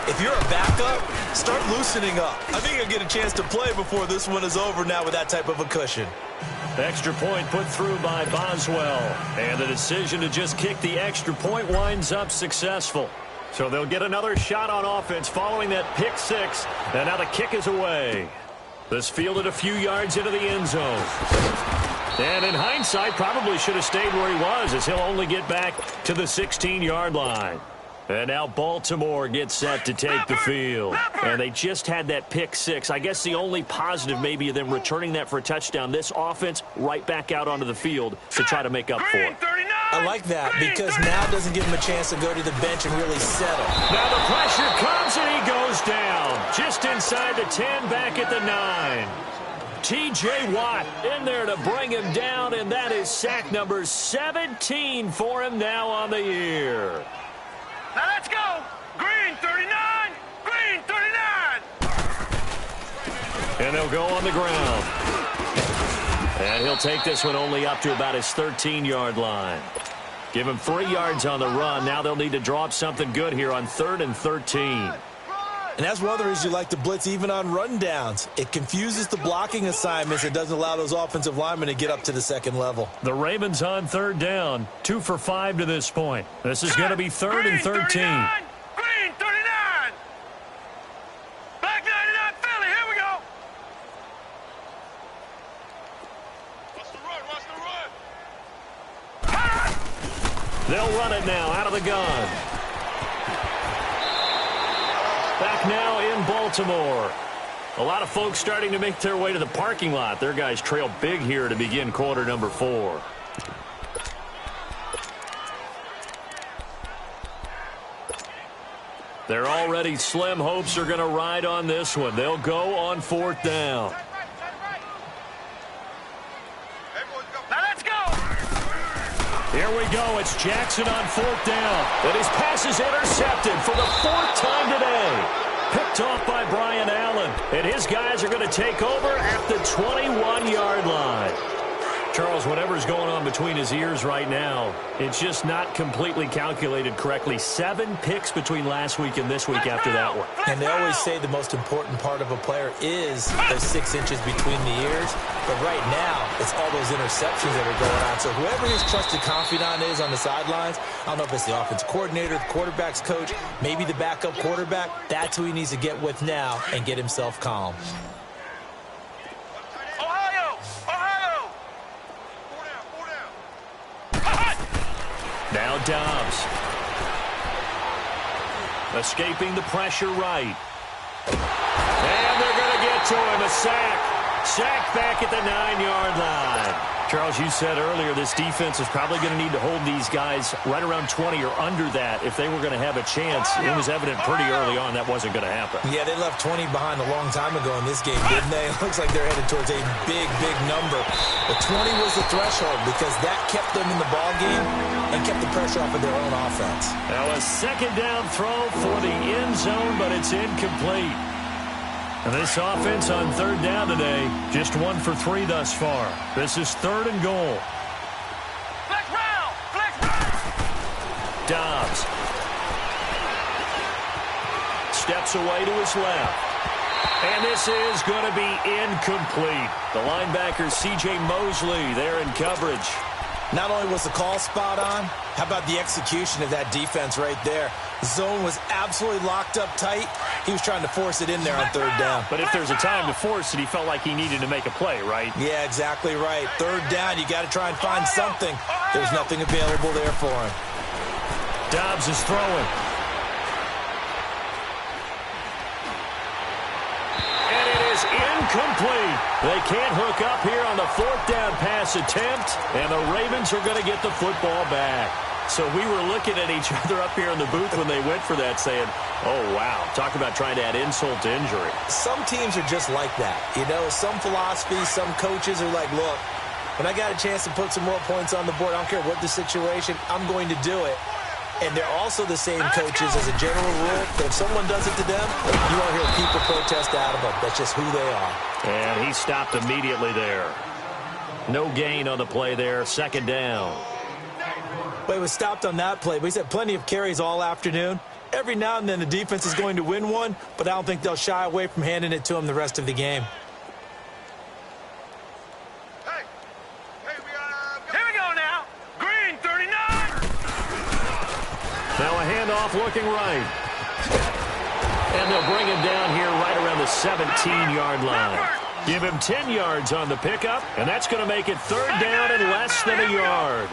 if you're a backup, start loosening up. I think you'll get a chance to play before this one is over now with that type of a cushion. Extra point put through by Boswell. And the decision to just kick the extra point winds up successful. So they'll get another shot on offense following that pick 6. And now the kick is away. This fielded a few yards into the end zone. And in hindsight, probably should have stayed where he was, as he'll only get back to the 16-yard line. And now Baltimore gets set to take the field. And they just had that pick 6. I guess the only positive maybe of them returning that for a touchdown. This offense right back out onto the field to try to make up for it. 39! I like that because now it doesn't give him a chance to go to the bench and really settle. Now the pressure comes and he goes down. Just inside the 10, back at the 9. T.J. Watt in there to bring him down, and that is sack number 17 for him now on the year. Now let's go. Green 39. Green 39. And they'll go on the ground. And he'll take this one only up to about his 13-yard line. Give him 3 yards on the run. Now they'll need to draw up something good here on 3rd and 13. And that's one of the reasons you like to blitz even on rundowns. It confuses the blocking assignments. It doesn't allow those offensive linemen to get up to the second level. The Ravens on 3rd down. 2 for 5 to this point. This is going to be 3rd and 13. Green 39. Black 99 Philly. Here we go. What's the run? What's the run? They'll run it now out of the gun. Back now in Baltimore. A lot of folks starting to make their way to the parking lot. Their guys trail big here to begin quarter number 4. They're already slim hopes are going to ride on this one. They'll go on 4th down. Now let's go. Here we go. It's Jackson on 4th down. And his pass is intercepted for the 4th time today. Picked off by Brian Allen. And his guys are going to take over at the 21-yard line. Charles, whatever's going on between his ears right now, it's just not completely calculated correctly. 7 picks between last week and this week after that one. And they always say the most important part of a player is those 6 inches between the ears. But right now, it's all those interceptions that are going on. So whoever his trusted confidant is on the sidelines, I don't know if it's the offense coordinator, the quarterback's coach, maybe the backup quarterback, that's who he needs to get with now and get himself calm. Now Dobbs. Escaping the pressure right. And they're going to get to him. A sack. Sack back at the 9-yard line. Charles, you said earlier this defense is probably going to need to hold these guys right around 20 or under that if they were going to have a chance. It was evident pretty early on that wasn't going to happen. Yeah, they left 20 behind a long time ago in this game, didn't they? It looks like they're headed towards a big, big number. But 20 was the threshold because that kept them in the ball game and kept the pressure off of their own offense. Now a 2nd down throw for the end zone, but it's incomplete. And this offense on 3rd down today, just 1 for 3 thus far. This is 3rd and goal. Flex round. Flex round. Dobbs. Steps away to his left. And this is going to be incomplete. The linebacker, C.J. Mosley, there in coverage. Not only was the call spot on, how about the execution of that defense right there? Zone was absolutely locked up tight. He was trying to force it in there on 3rd down. But if there's a time to force it, he felt like he needed to make a play, right? Yeah, exactly right. 3rd down, you got to try and find something. There's nothing available there for him. Dobbs is throwing. And it is incomplete. They can't hook up here on the 4th down pass attempt, and the Ravens are going to get the football back. So we were looking at each other up here in the booth when they went for that saying, oh, wow, talk about trying to add insult to injury. Some teams are just like that. You know, some philosophies, some coaches are like, look, when I got a chance to put some more points on the board, I don't care what the situation, I'm going to do it. And they're also the same coaches as a general rule, but if someone does it to them, you won't hear people protest out of them. That's just who they are. And he stopped immediately there. No gain on the play there, 2nd down. Well, he was stopped on that play, but he's had plenty of carries all afternoon. Every now and then the defense is going to win one, but I don't think they'll shy away from handing it to him the rest of the game. Here we go now. Green 39. Now a handoff looking right. And they'll bring him down here right around the 17-yard line. Give him 10 yards on the pickup, and that's going to make it 3rd down and less than a yard.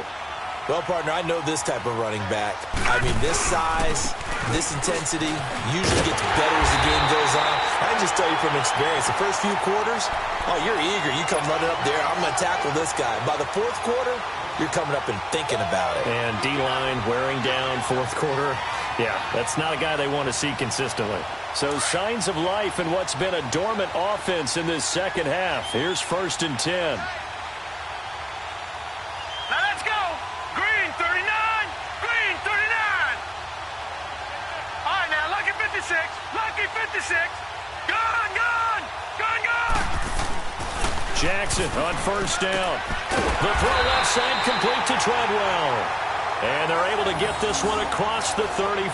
Well, partner, I know this type of running back. I mean, this size, this intensity usually gets better as the game goes on. I can just tell you from experience, the first few quarters, oh, you're eager. You come running up there, I'm going to tackle this guy. By the fourth quarter, you're coming up and thinking about it. And D-line wearing down fourth quarter. Yeah, that's not a guy they want to see consistently. So signs of life in what's been a dormant offense in this second half. Here's 1st and 10. Now let's go. Green 39. Green 39. All right, now lucky 56. Lucky 56. Gone, gone. Gone, gone. Jackson on 1st down. The throw left side complete to Treadwell. And they're able to get this one across the 35.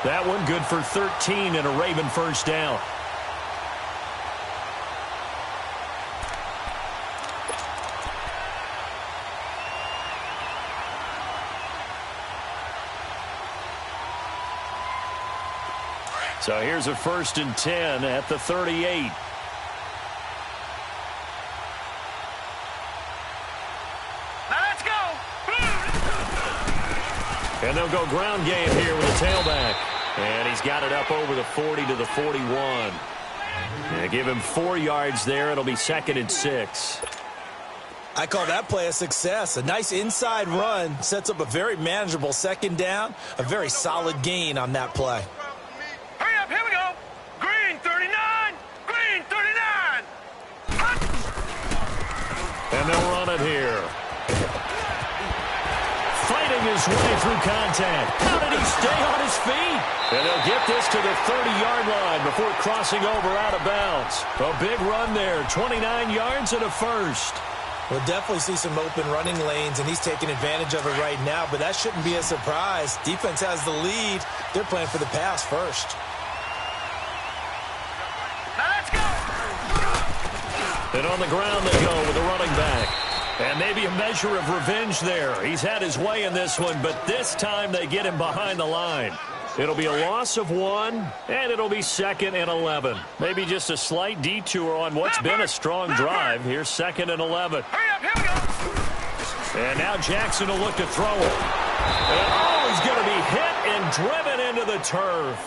That one good for 13 and a Raven 1st down. So here's a 1st and 10 at the 38. And they'll go ground game here with a tailback. And he's got it up over the 40 to the 41. And give him 4 yards there. It'll be 2nd and 6. I call that play a success. A nice inside run sets up a very manageable 2nd down. A very solid gain on that play. Hurry up, here we go. Green 39. Green 39. And they'll run it here. Fighting his way through contact. How did he stay on his feet? And they'll get this to the 30-yard line before crossing over out of bounds. A big run there, 29 yards and a 1st. We'll definitely see some open running lanes, and he's taking advantage of it right now, but that shouldn't be a surprise. Defense has the lead. They're playing for the pass first. Now let's go. And on the ground they go with the running back. And maybe a measure of revenge there. He's had his way in this one, but this time they get him behind the line. It'll be a loss of 1, and it'll be 2nd and 11. Maybe just a slight detour on what's been a strong drive. Here's 2nd and 11. Hurry up, here we go. And now Jackson will look to throw it. And he's going to be hit and driven into the turf.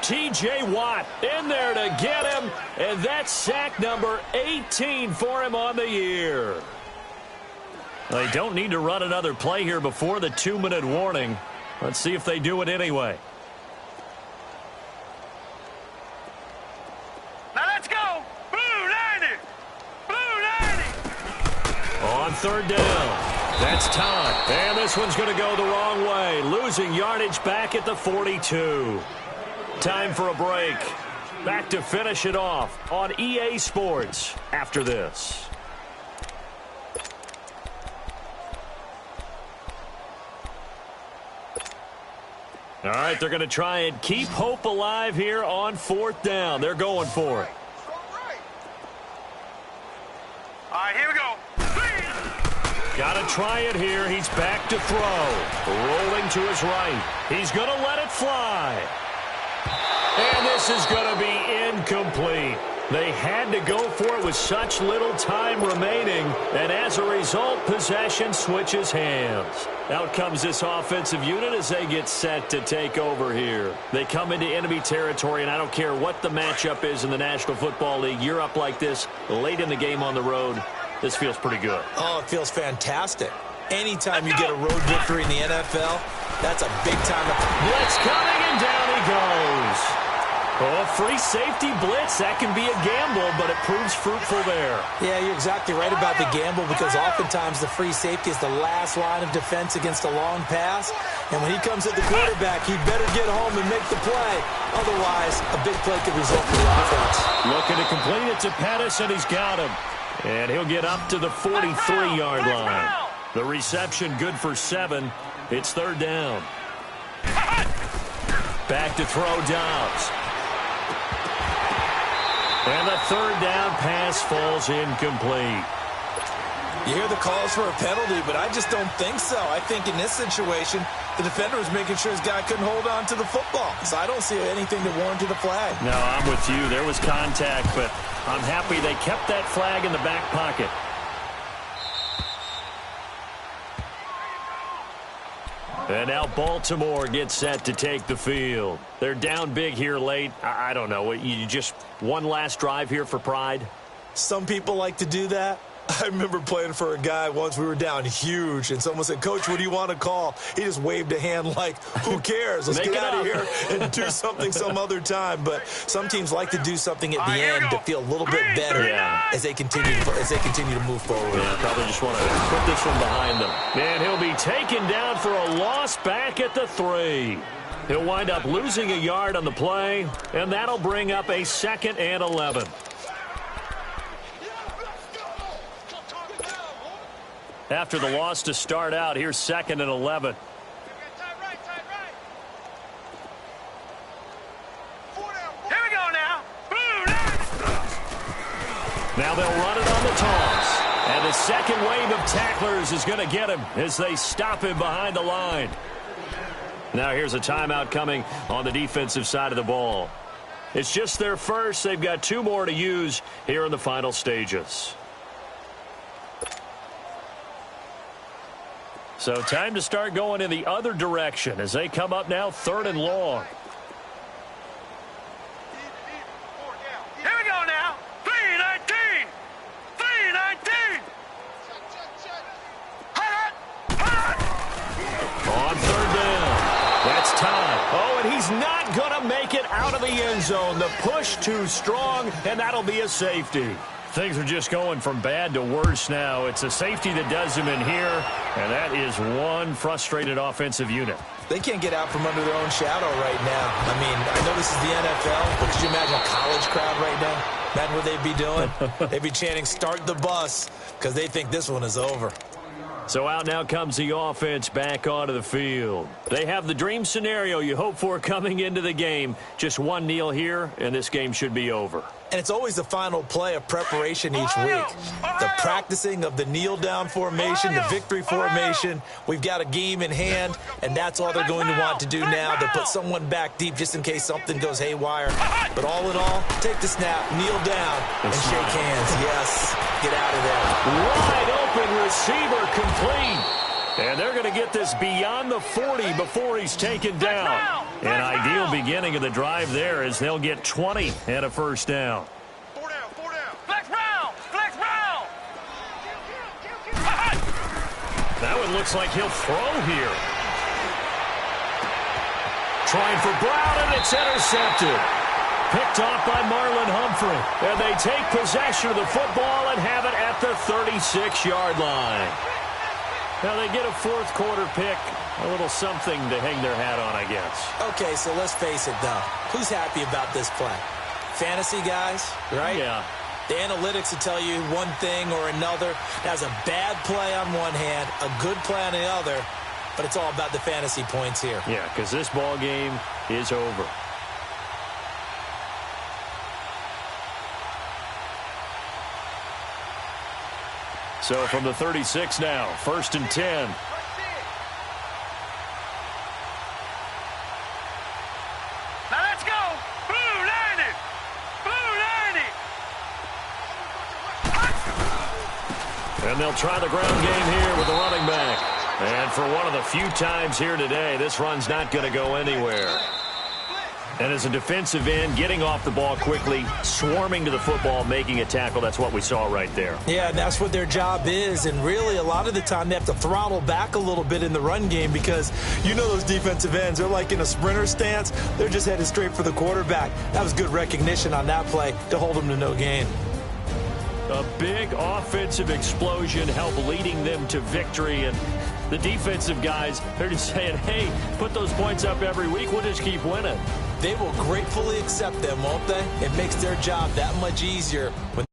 T.J. Watt in there to get him, and that's sack number 18 for him on the year. They don't need to run another play here before the 2-minute warning. Let's see if they do it anyway. Now let's go. Blue 90. Blue 90. On 3rd down. That's Todd. And this one's going to go the wrong way. Losing yardage back at the 42. Time for a break. Back to finish it off on EA Sports after this. All right, they're going to try and keep hope alive here on 4th down. They're going for it. All right, here we go. Got to try it here. He's back to throw. Rolling to his right. He's going to let it fly. And this is going to be incomplete. They had to go for it with such little time remaining, and as a result, possession switches hands. Out comes this offensive unit as they get set to take over here. They come into enemy territory, and I don't care what the matchup is in the National Football League. You're up like this late in the game on the road. This feels pretty good. Oh, it feels fantastic. Anytime you get a road victory in the NFL, that's a big time. Blitz coming, and down he goes. Oh, free safety blitz, that can be a gamble, but it proves fruitful there. Yeah, you're exactly right about the gamble because oftentimes the free safety is the last line of defense against a long pass. And when he comes at the quarterback, he better get home and make the play. Otherwise, a big play could result in the offense. Looking to complete it to Pettis, and he's got him. And he'll get up to the 43-yard line. The reception good for 7. It's 3rd down. Back to throw Dobbs. And the 3rd down pass falls incomplete. You hear the calls for a penalty, but I just don't think so. I think in this situation, the defender was making sure his guy couldn't hold on to the football. So I don't see anything to warrant the flag. No, I'm with you. There was contact, but I'm happy they kept that flag in the back pocket. And now Baltimore gets set to take the field. They're down big here late. I don't know. You just one last drive here for pride? Some people like to do that. I remember playing for a guy once. We were down huge, and someone said, "Coach, what do you want to call?" He just waved a hand like, who cares? Let's get out of here and do something some other time. But some teams like to do something at the end to feel a little bit better as they continue to move forward. Yeah, probably just want to put this one behind them. And he'll be taken down for a loss back at the 3. He'll wind up losing a yard on the play, and that'll bring up a 2nd and 11. After the loss to start out, here's 2nd and 11. Here we go now. Now they'll run it on the toss. And the second wave of tacklers is going to get him as they stop him behind the line. Now here's a timeout coming on the defensive side of the ball. It's just their first. They've got 2 more to use here in the final stages. So time to start going in the other direction as they come up now 3rd and long. Here we go now. 3-19. 3-19. On 3rd down. That's time. Oh, and he's not going to make it out of the end zone. The push too strong, and that'll be a safety. Things are just going from bad to worse now. It's a safety that does him in here, and that is one frustrated offensive unit. They can't get out from under their own shadow right now. I mean, I know this is the NFL, but could you imagine a college crowd right now? Imagine what they'd be doing. They'd be chanting, "Start the bus," because they think this one is over. So out now comes the offense back onto the field. They have the dream scenario you hope for coming into the game. Just one kneel here, and this game should be over. And it's always the final play of preparation each week. The practicing of the kneel-down formation, the victory formation. We've got a game in hand, and that's all they're going to want to do now. They'll put someone back deep just in case something goes haywire. But all in all, take the snap, kneel down, and shake hands. Yes, get out of there. Wide open receiver complete. And they're going to get this beyond the 40 before he's taken down. An ideal beginning of the drive there as they'll get 20 and a first down. 4 down, 4 down. Flex round, flex round. That one looks like he'll throw here. Trying for Brown, and it's intercepted. Picked off by Marlon Humphrey. And they take possession of the football and have it at the 36-yard line. Now they get a 4th quarter pick, a little something to hang their hat on, I guess. Okay, so let's face it, though. Who's happy about this play? Fantasy guys, right? Yeah. The analytics will tell you one thing or another. That's a bad play on one hand, a good play on the other, but it's all about the fantasy points here. Yeah, because this ball game is over. So from the 36 now, 1st and 10. Now let's go. Blue 90. Blue 90. And they'll try the ground game here with the running back. And for one of the few times here today, this run's not going to go anywhere. And as a defensive end, getting off the ball quickly, swarming to the football, making a tackle, that's what we saw right there. Yeah, and that's what their job is. And really, a lot of the time, they have to throttle back a little bit in the run game because you know those defensive ends, they're like in a sprinter stance. They're just headed straight for the quarterback. That was good recognition on that play to hold them to no gain. A big offensive explosion helped leading them to victory. And the defensive guys, they're just saying, hey, put those points up every week. We'll just keep winning. They will gratefully accept them, won't they? It makes their job that much easier when